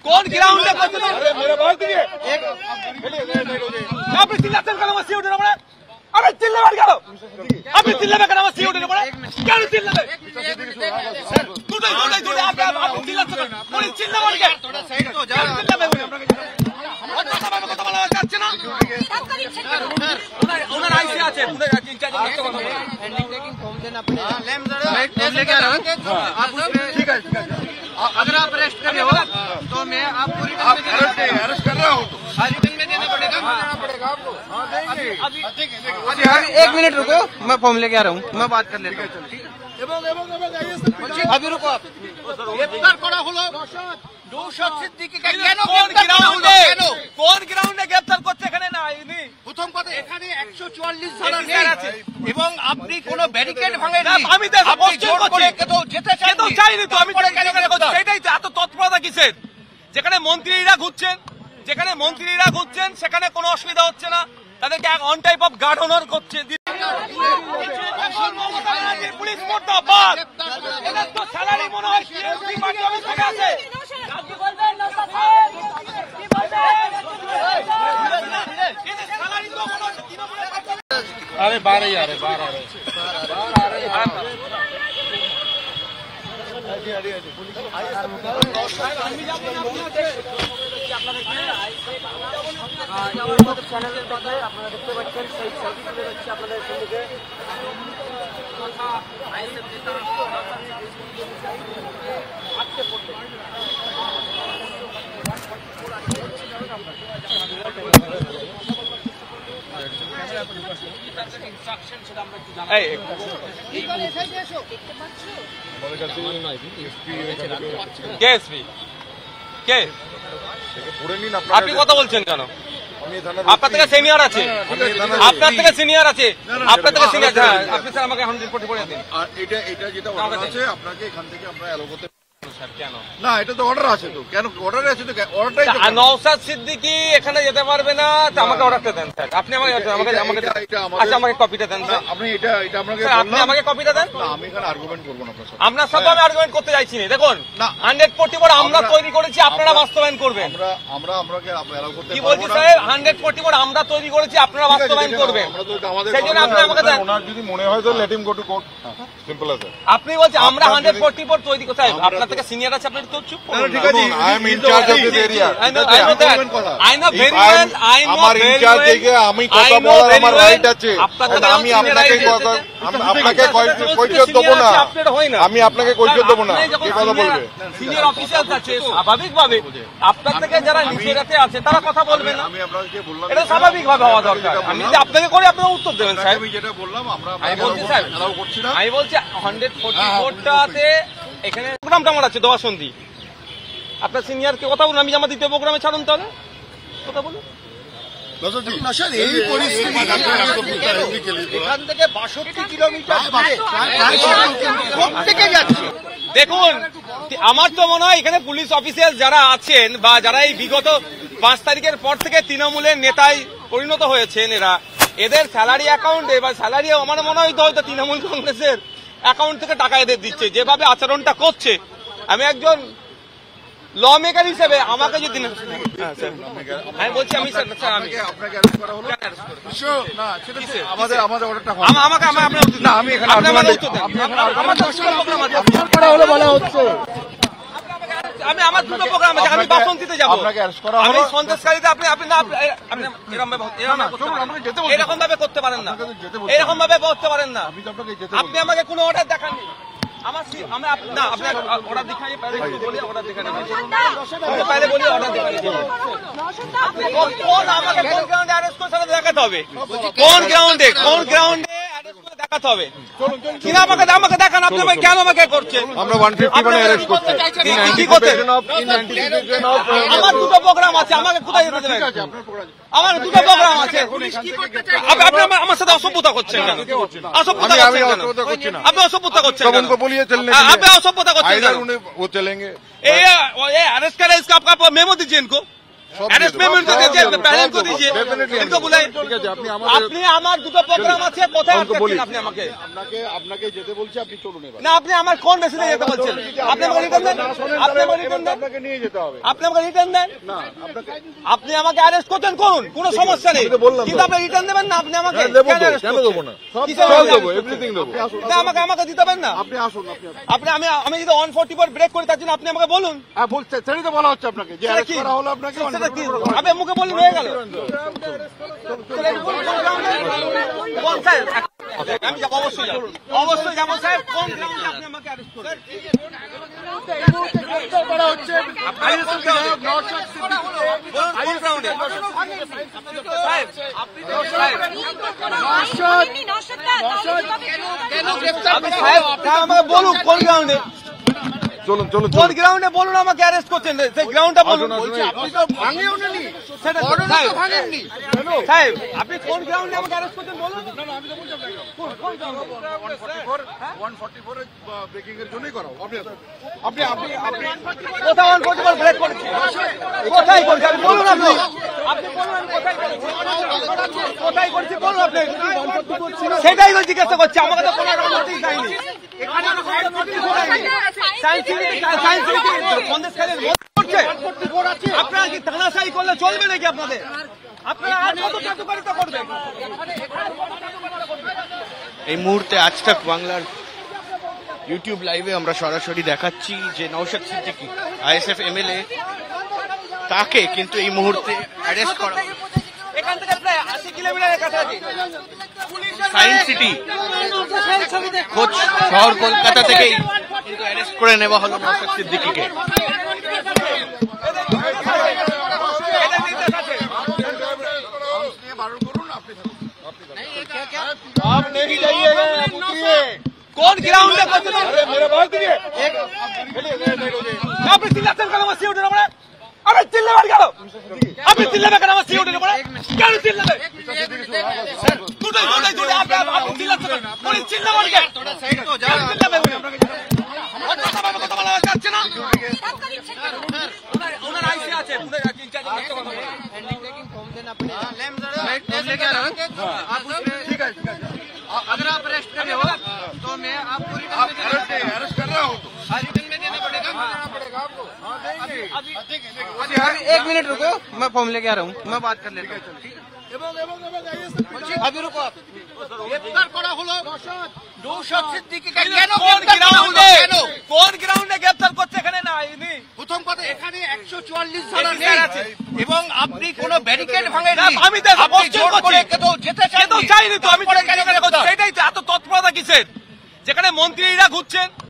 कौन ग्राउंड আপনি চিল্লাচ্ছেন কেন? আমার সিউটের উপরে আপনি চিল্লাবেন কেন? আপনি চিল্লাবেন কেন? আমার সিউটের উপরে কেন চিল্লাবে? দুটোই আপনি চিল্লাচ্ছেন পুলিশ চিল্লাবেন কেন? চিল্লাবে কথা বলা যাচ্ছে না। ওনার আইসি আছে ठीक है अगर आप अरेस्ट कर रहे हो तो मैं आपको अरेस्ट कर रहा हूँ रिटर्न में देना पड़ेगा आपको। एक मिनट रुको मैं फॉर्म लेके आ रहा हूँ मैं बात कर लेता हूँ अभी रुको आप গ্রেফতার করা হলো নওশাদ সিদ্দিকীকে কেন কোন গ্রাউন্ডে গ্রেফতার করছে এখানে না প্রথম কথা এখানে 144 ধারা আছে এবং আপনি কোনো ব্যারিকেড ভাঙেননি আমি তো জোর করে যেতে চাইনি তো আমি সেটাই তো এত তৎপরতা কিসের? যেখানে মন্ত্রীরা ঘুরছেন সেখানে কোনো অসুবিধা হচ্ছে না তাদেরকে on type of guard honour করছে পুলিশ মোটাবাদ এদের তো স্যালারি মনে হয় আছে अरे 12 यार 12 চ্যানেলের দেখলে আপনারা দেখতে পাচ্ছেন সেই ছবি তুলে হচ্ছে আপনাদের সঙ্গে কথা আইএসএফ নেতা আজকে পড়তে আপনি কথা বলছেন কেন? আপনার থেকে সিনিয়র আছে আপনার থেকে সিনিয়র আছে আপনি স্যার আমাকে এখন রিপোর্ট করে দিন। আর এটা যেটা অর্ডার আছে আপনাকে এখান থেকে আমরা অ্যালো করতে কেন না? এটা তো অর্ডার আছে তো কেন অর্ডার আছে তো অর্ডারটাই নওশাদ সিদ্দিকী এখানে যেতে পারবে না তো আমাকে অর্ডারটা দেন স্যার আপনি আমাকে কপিটা দেন স্যার আপনি এটা আপনি আমাকে কপিটা দেন না আমি এখানে আর্গুমেন্ট করব না আপনার সাথে আমি আর্গুমেন্ট করতে চাইছি না দেখুন 144 আমরা তৈরি করেছি আপনারা বাস্তবায়ন করবেন আমরা আপনাকে অ্যালাউ করতে কি বলছি স্যার 144 আমরা তৈরি করেছি আপনারা বাস্তবায়ন করবেন সেজন্য আপনি আমাকে দেন ওনার যদি মনে হয় তো let him go to court simple আছে আপনি বলছেন আমরা 144 তৈরি করতে আপনার থেকে সিনিয়র আছে আপনি তো চুপ করুন ঠিক আছে I am in charge of this area I know very well আমার ইন চার্জ থেকে আমি কথা বলার আমার রাইট আছে আমি আপনাকে কৈফিয়ত দেব না আমি আপনাকে কৈফিয়ত দেব না কি কথা বলবে সিনিয়র অফিসারস আছে স্বাভাবিকভাবে আপনার থেকে যারা নিচেরাতে আছে তারা কথা বলবে না আমি আপনাকে বললাম এটা স্বাভাবিকভাবে হওয়া দরকার আমি যদি আপনাকে করে আপনি উত্তর দেবেন স্যার আমি যেটা বললাম আমরা এলাও করছি না আমি বলছি 144 টাতে এখানে প্রোগ্রাম কেমন আছে দোয়া সন্ধি আপনার সিনিয়রকে কথা বলুন আমি আমার দ্বিতীয় প্রোগ্রামে ছাড়ুন তাহলে কথা বলুন এখান থেকে 62 কিলোমিটার দেখুন আমার তো মনে হয় এখানে পুলিশ অফিসিয়াল যারা আছেন বা যারা এই বিগত 5 তারিখের পর থেকে তৃণমূলের নেতায় পরিণত হয়েছেন এদের স্যালারি অ্যাকাউন্টে বা স্যালারি আমার মনে হয় হয়তো তৃণমূল কংগ্রেসের অ্যাকাউন্ট থেকে টাকা এদের দিচ্ছে যেভাবে আচরণটা করছে আমি একজন ল মেকার হিসেবে আমাকে যদি আমি বলছি আমি আমি আমার দুটো প্রোগ্রাম আছে আমি বাসন্তীতে যাবো আমি সন্দেশকারীতে আপনি এরকম ভাবে করতে পারেন না এরকম ভাবে করতে পারেন না আপনি আমাকে কোনো অর্ডার দেখাননি অর্ডার দিখাই বলি অর্ডার দেখানি পহলে বলি অর্ডার দেখানি কোন আমাকে কোন গ্রাউন্ডে অ্যারেস্ট করে সেটা দেখাতে হবে কোন গ্রাউন্ডে অ্যারেস্ট করে দেখাতে হবে কিনা আমাকে দেখান আপনি কেন আমাকে করছেন আমরা 150 মানে অ্যারেস্ট করতে কি করতে আমার দুটো প্রোগ্রাম আছে আমাকে কোথায় যেতে দেবেন আমার দুটো প্রোগ্রাম আছে আপনি আমার সাথে অসভ্যতা করছেন কেন অসভ্যতা করছেন কেন আপনি অসভ্যতা করছেন কেন आप असभ्यता को वो चलेंगे अरेस्ट करें इसका आपका मेमो दीजिए इनको अरेस्ट में मिलते थे पैरेंट को दीजिए इनको बुलाइए আপনি আমার দুটো প্রোগ্রাম আছে কোথায় আটকাচ্ছেন আপনি আমাকে আপনাকে যেতে বলছি আপনি চলুন এবার না আপনি আমার কোন বেসিসে যেতে বলছেন আপনি আমাকে রিটার্ন দেন আপনি আমাকে রিটার্ন দেন আপনাকে নিয়ে যেতে হবে আপনি আমাকে রিটার্ন দেন না আপনাকে আপনি আমাকে অ্যারেস্ট করতেন করুন কোনো সমস্যা নেই কিন্তু আপনি রিটার্ন দেবেন না আপনি আমাকে কেন দেবো না সব দেবো এভরিথিং দেবো আমাকে দিতে পারেন না আপনি আসুন আপনি আমি যদি 144 ব্রেক করি তার জন্য আপনি আমাকে বলুন হ্যাঁ বলতে সেটাই তো বলা হচ্ছে আপনাকে যে অ্যারেস্ট করা হলো আপনাকে আপনি মুখে বললেন হয়ে গেল কোন স্যার আমি যাব অবশ্যই যাবো সাহেব কোন গ্রাউন্ডে আপনি আমাকে অ্যারেস্ট করেন করা হচ্ছে আমাকে বলুন কোন গ্রাউন্ডে চলুন চলুন কোন গ্রাউন্ডে বলুন আমাকে অ্যারেস্ট করছেন সেই গ্রাউন্ডটা বলুন আপনি তো ভাঙেও নেনি ভাঙেননি সাহেব আপনি কোন গ্রাউন্ডে আমাকে অ্যারেস্ট করছেন বলুন আমি তো বলছি 144 ব্রেকিং এর জন্যই করা আপনি আপনি আপনি কোথায় 144 ব্রেক করেছি কোথায় করেছি আপনি বলুন আপনি বলুন আমি কোথায় করেছি বলুন আপনি সেটাই তো জিজ্ঞাসা করছি আমাকে তো কোনো নোটিশ দেয়নি আপনারা কি থানাশাই করলে চলবে নাকি আপনাদের আপনারা আর কত কার্যকারিতা করবেন এই মুহূর্তে আজতক বাংলার ইউটিউব লাইভে আমরা সরাসরি দেখাচ্ছি যে নওশাদ সিদ্দিকী আইএসএফ এমএলএ তাকে কিন্তু এই মুহূর্তে অ্যারেস্ট করা এখান থেকে প্রায় 80 কিলোমিটারের কাছাকাছি সায়েন্স সিটি খোঁজ শহর কলকাতা থেকেই কিন্তু অ্যারেস্ট করে নেওয়া হলো নওশাদ সিদ্দিকীকে आप नहीं जाइएगा কোন গ্রাউন্ডে করতে मेरा बात सुनिए আপনি চিল্লাচ্ছেন কেন আমার সিউটের উপরে আপনি চিল্লাবেন কেন আপনি চিল্লাবেন কেন আমার সিউটের উপরে কেন চিল্লাবেন দুটোই আপনি চিল্লাচ্ছেন পুলিশ চিল্লাবেন কেন কথা বলা যাচ্ছে না ওনার আইসি আছে ठीक है अगर आप अरेस्ट कर रहे हो तो मैं आपको अरेस्ट कर रहा हूँ रिटर्न में देना पड़ेगा अभी एक मिनट रुको मैं फॉर्म लेके आ रहा हूँ मैं बात कर लेता हूँ अभी रुको आप গ্রেফতার করা হলো নওশাদ সিদ্দিকীকে কোন গ্রাউন্ডে গ্রেফতার করছে এখানে না আইনি প্রথম কথা এখানে 144 ধারা নেই এবং আপনি কোনো ব্যারিকেড ভাঙেননি আমি তো জোর করে কেউ যেতে চাইনি তো আমি সেটাই তো এত তৎপরতা কিসের যেখানে মন্ত্রীরা ঘুরছেন